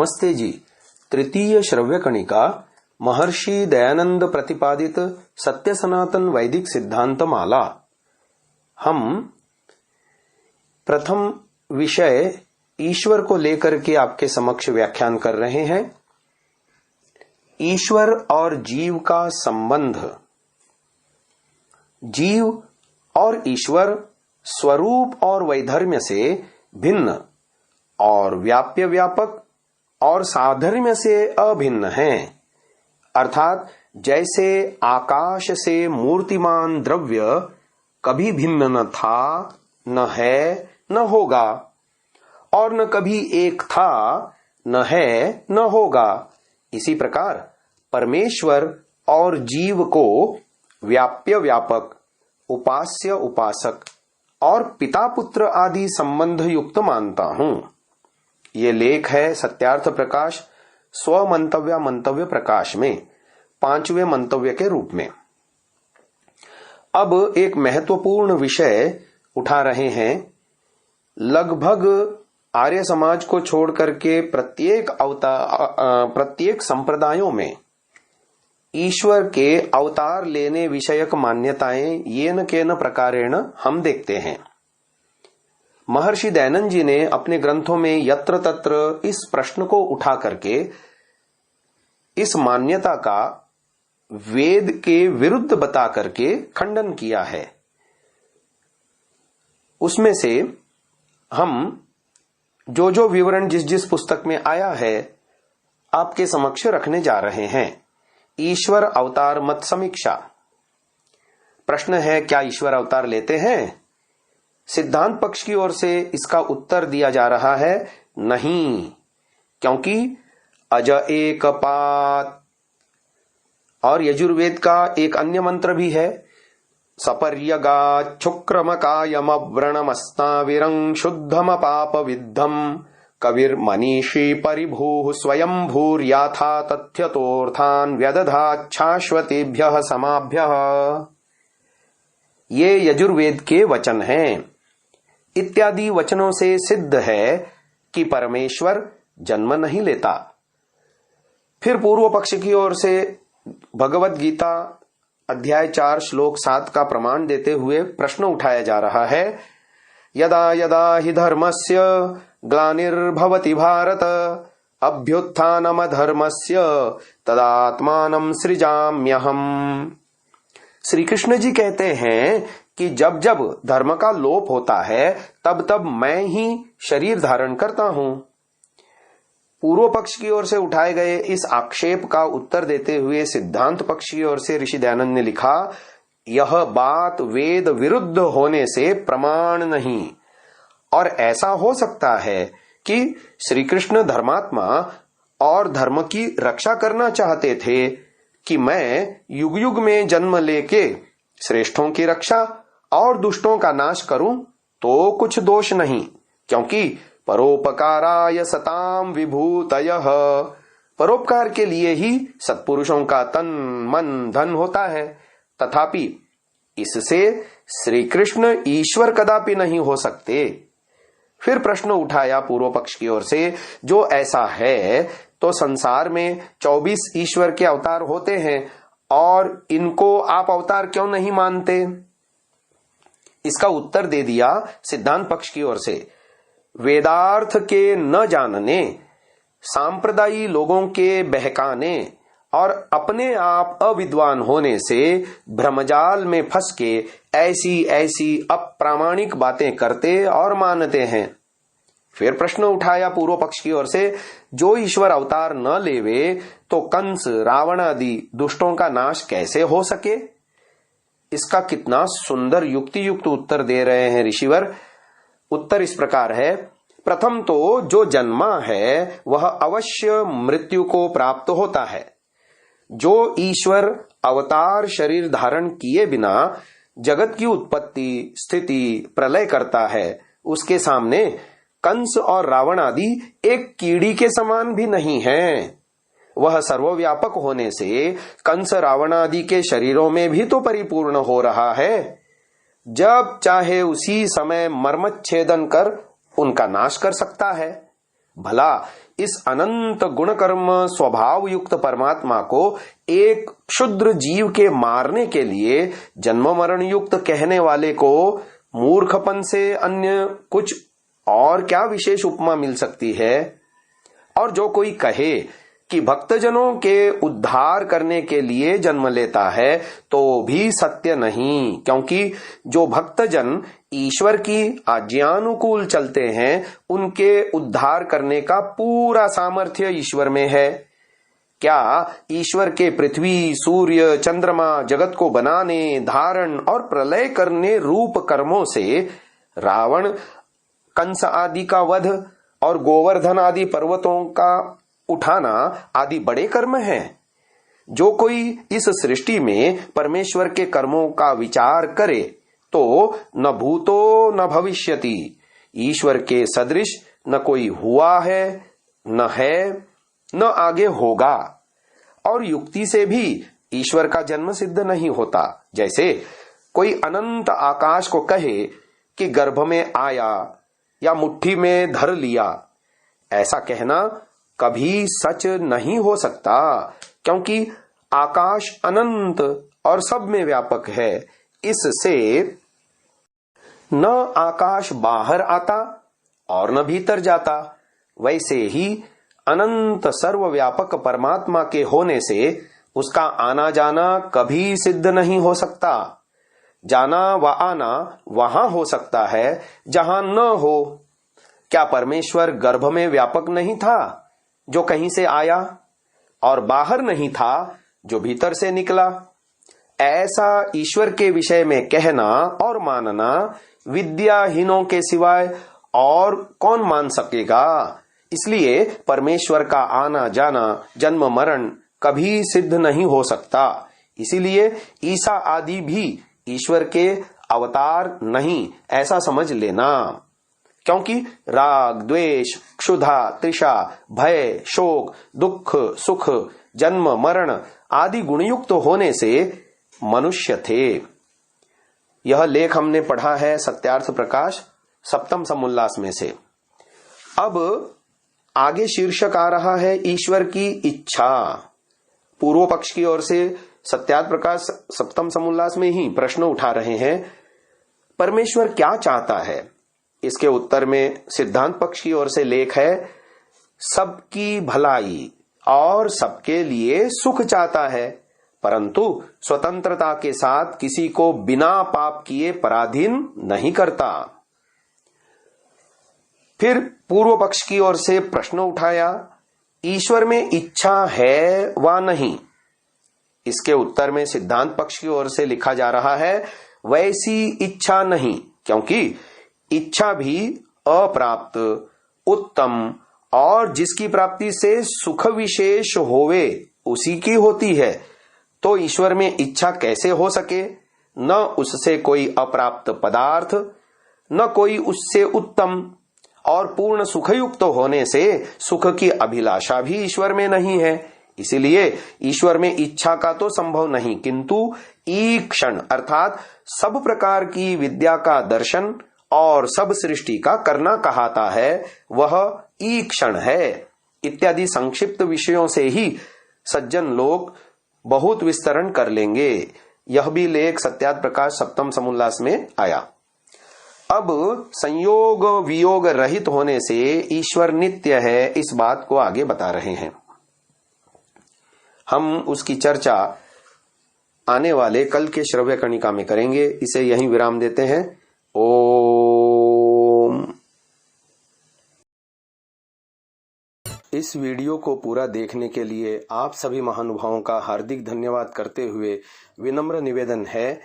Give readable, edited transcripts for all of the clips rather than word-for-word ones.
नमस्ते जी। तृतीय श्रव्य कणिका महर्षि दयानंद प्रतिपादित सत्य सनातन वैदिक सिद्धांत माला। हम प्रथम विषय ईश्वर को लेकर के आपके समक्ष व्याख्यान कर रहे हैं। ईश्वर और जीव का संबंध। जीव और ईश्वर स्वरूप और वैधर्म्य से भिन्न और व्याप्य व्यापक और साधर्म्य से अभिन्न हैं। अर्थात जैसे आकाश से मूर्तिमान द्रव्य कभी भिन्न न था, न है, न होगा, और न कभी एक था, न है, न होगा, इसी प्रकार परमेश्वर और जीव को व्याप्य व्यापक, उपास्य उपासक और पिता पुत्र आदि संबंध युक्त मानता हूं। ये लेख है सत्यार्थ प्रकाश स्व मंतव्य प्रकाश में 5वें मंतव्य के रूप में। अब एक महत्वपूर्ण विषय उठा रहे हैं। लगभग आर्य समाज को छोड़ करके प्रत्येक संप्रदायों में ईश्वर के अवतार लेने विषयक मान्यताएं येन केन प्रकारेण हम देखते हैं। महर्षि दयानंद जी ने अपने ग्रंथों में यत्र तत्र इस प्रश्न को उठा करके इस मान्यता का वेद के विरुद्ध बता करके खंडन किया है। उसमें से हम जो विवरण जिस पुस्तक में आया है आपके समक्ष रखने जा रहे हैं। ईश्वर अवतार मत समीक्षा। प्रश्न है, क्या ईश्वर अवतार लेते हैं? सिद्धांत पक्ष की ओर से इसका उत्तर दिया जा रहा है, नहीं, क्योंकि अज एक पात। और यजुर्वेद का एक अन्य मंत्र भी है, सपर्यगा शुक्रमकायम व्रणमस्ताविरं शुद्धम पाप विद्धम कविर मनीषी परिभू स्वयं भूर्याथा तथ्यतोर्थान व्यदधात् शाश्वतेभ्यः समाभ्यः। ये यजुर्वेद के वचन हैं। इत्यादि वचनों से सिद्ध है कि परमेश्वर जन्म नहीं लेता। फिर पूर्व पक्ष की ओर से भगवत गीता अध्याय 4 श्लोक 7 का प्रमाण देते हुए प्रश्न उठाया जा रहा है, यदा यदा हि धर्मस्य ग्लानिर्भवति भारत अभ्युत्थानमधर्मस्य तदात्मानं सृजाम्यहम्। श्री कृष्ण जी कहते हैं कि जब जब धर्म का लोप होता है तब तब मैं ही शरीर धारण करता हूं। पूर्व पक्ष की ओर से उठाए गए इस आक्षेप का उत्तर देते हुए सिद्धांत पक्ष की ओर से ऋषि दयानंद ने लिखा, यह बात वेद विरुद्ध होने से प्रमाण नहीं। और ऐसा हो सकता है कि श्री कृष्ण धर्मात्मा और धर्म की रक्षा करना चाहते थे कि मैं युग युग में जन्म लेके श्रेष्ठों की रक्षा और दुष्टों का नाश करूं तो कुछ दोष नहीं, क्योंकि परोपकाराय सताम विभूतयः, परोपकार के लिए ही सत्पुरुषों का तन मन धन होता है। तथापि इससे श्री कृष्ण ईश्वर कदापि नहीं हो सकते। फिर प्रश्न उठाया पूर्व पक्ष की ओर से, जो ऐसा है तो संसार में 24 ईश्वर के अवतार होते हैं और इनको आप अवतार क्यों नहीं मानते? इसका उत्तर दे दिया सिद्धांत पक्ष की ओर से, वेदार्थ के न जानने, सांप्रदायी लोगों के बहकाने और अपने आप अविद्वान होने से भ्रमजाल में फंस के ऐसी ऐसी अप्रामाणिक बातें करते और मानते हैं। फिर प्रश्न उठाया पूर्व पक्ष की ओर से, जो ईश्वर अवतार न लेवे तो कंस रावण आदि दुष्टों का नाश कैसे हो सके? इसका कितना सुंदर युक्ति युक्त उत्तर दे रहे हैं ऋषिवर। उत्तर इस प्रकार है, प्रथम तो जो जन्मा है वह अवश्य मृत्यु को प्राप्त होता है। जो ईश्वर अवतार शरीर धारण किए बिना जगत की उत्पत्ति स्थिति प्रलय करता है, उसके सामने कंस और रावण आदि एक कीड़ी के समान भी नहीं है। वह सर्वव्यापक होने से कंस रावण आदि के शरीरों में भी तो परिपूर्ण हो रहा है। जब चाहे उसी समय मर्मच्छेदन कर उनका नाश कर सकता है। भला इस अनंत गुण कर्म स्वभाव युक्त परमात्मा को एक क्षुद्र जीव के मारने के लिए जन्म मरण युक्त कहने वाले को मूर्खपन से अन्य कुछ और क्या विशेष उपमा मिल सकती है? और जो कोई कहे कि भक्तजनों के उद्धार करने के लिए जन्म लेता है तो भी सत्य नहीं, क्योंकि जो भक्तजन ईश्वर की आज्ञानुकूल चलते हैं उनके उद्धार करने का पूरा सामर्थ्य ईश्वर में है। क्या ईश्वर के पृथ्वी, सूर्य, चंद्रमा, जगत को बनाने, धारण और प्रलय करने रूप कर्मों से रावण, कंस आदि का वध और गोवर्धन आदि पर्वतों का उठाना आदि बड़े कर्म हैं? जो कोई इस सृष्टि में परमेश्वर के कर्मों का विचार करे तो न भूतो न भविष्यति, ईश्वर के सदृश न कोई हुआ है, न है, न आगे होगा। और युक्ति से भी ईश्वर का जन्म सिद्ध नहीं होता। जैसे कोई अनंत आकाश को कहे कि गर्भ में आया या मुट्ठी में धर लिया, ऐसा कहना कभी सच नहीं हो सकता, क्योंकि आकाश अनंत और सब में व्यापक है। इससे न आकाश बाहर आता और न भीतर जाता। वैसे ही अनंत सर्वव्यापक परमात्मा के होने से उसका आना जाना कभी सिद्ध नहीं हो सकता। जाना व आना वहां हो सकता है जहां न हो। क्या परमेश्वर गर्भ में व्यापक नहीं था जो कहीं से आया, और बाहर नहीं था जो भीतर से निकला? ऐसा ईश्वर के विषय में कहना और मानना विद्याहीनों के सिवाय और कौन मान सकेगा? इसलिए परमेश्वर का आना जाना, जन्म मरण कभी सिद्ध नहीं हो सकता। इसीलिए ईसा आदि भी ईश्वर के अवतार नहीं, ऐसा समझ लेना। क्योंकि राग, द्वेष, क्षुधा, तृषा, भय, शोक, दुख, सुख, जन्म मरण आदि गुणयुक्त होने से मनुष्य थे। यह लेख हमने पढ़ा है सत्यार्थ प्रकाश सप्तम समुल्लास में से। अब आगे शीर्षक आ रहा है ईश्वर की इच्छा। पूर्व पक्ष की ओर से सत्यार्थ प्रकाश सप्तम समुल्लास में ही प्रश्न उठा रहे हैं, परमेश्वर क्या चाहता है? इसके उत्तर में सिद्धांत पक्ष की ओर से लेख है, सबकी भलाई और सबके लिए सुख चाहता है, परंतु स्वतंत्रता के साथ किसी को बिना पाप किए पराधीन नहीं करता। फिर पूर्व पक्ष की ओर से प्रश्न उठाया, ईश्वर में इच्छा है व नहीं? इसके उत्तर में सिद्धांत पक्ष की ओर से लिखा जा रहा है, वैसी इच्छा नहीं, क्योंकि इच्छा भी अप्राप्त, उत्तम और जिसकी प्राप्ति से सुख विशेष होवे उसी की होती है। तो ईश्वर में इच्छा कैसे हो सके? न उससे कोई अप्राप्त पदार्थ, न कोई उससे उत्तम, और पूर्ण सुखयुक्त होने से सुख की अभिलाषा भी ईश्वर में नहीं है। इसीलिए ईश्वर में इच्छा का तो संभव नहीं, किंतु ईक्षण अर्थात सब प्रकार की विद्या का दर्शन और सब सृष्टि का करना कहाता है, वह ईक्षण है। इत्यादि संक्षिप्त विषयों से ही सज्जन लोग बहुत विस्तरण कर लेंगे। यह भी लेख सत्यार्थ प्रकाश सप्तम समुल्लास में आया। अब संयोग वियोग रहित होने से ईश्वर नित्य है, इस बात को आगे बता रहे हैं। हम उसकी चर्चा आने वाले कल के श्रव्य कणिका में करेंगे। इसे यहीं विराम देते हैं। ओम। इस वीडियो को पूरा देखने के लिए आप सभी महानुभावों का हार्दिक धन्यवाद करते हुए विनम्र निवेदन है,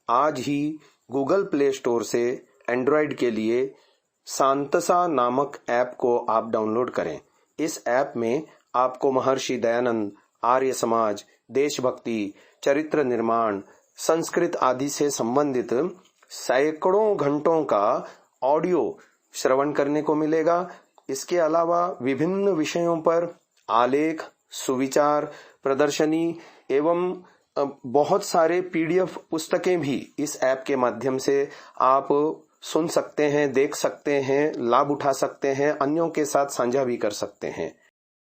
आज ही गूगल प्ले स्टोर से एंड्रॉयड के लिए सांतसा नामक ऐप को आप डाउनलोड करें। इस ऐप में आपको महर्षि दयानंद, आर्य समाज, देशभक्ति, चरित्र निर्माण, संस्कृत आदि से संबंधित सैकड़ों घंटों का ऑडियो श्रवण करने को मिलेगा। इसके अलावा विभिन्न विषयों पर आलेख, सुविचार, प्रदर्शनी एवं बहुत सारे PDF पुस्तकें भी इस ऐप के माध्यम से आप सुन सकते हैं, देख सकते हैं, लाभ उठा सकते हैं, अन्यों के साथ साझा भी कर सकते हैं।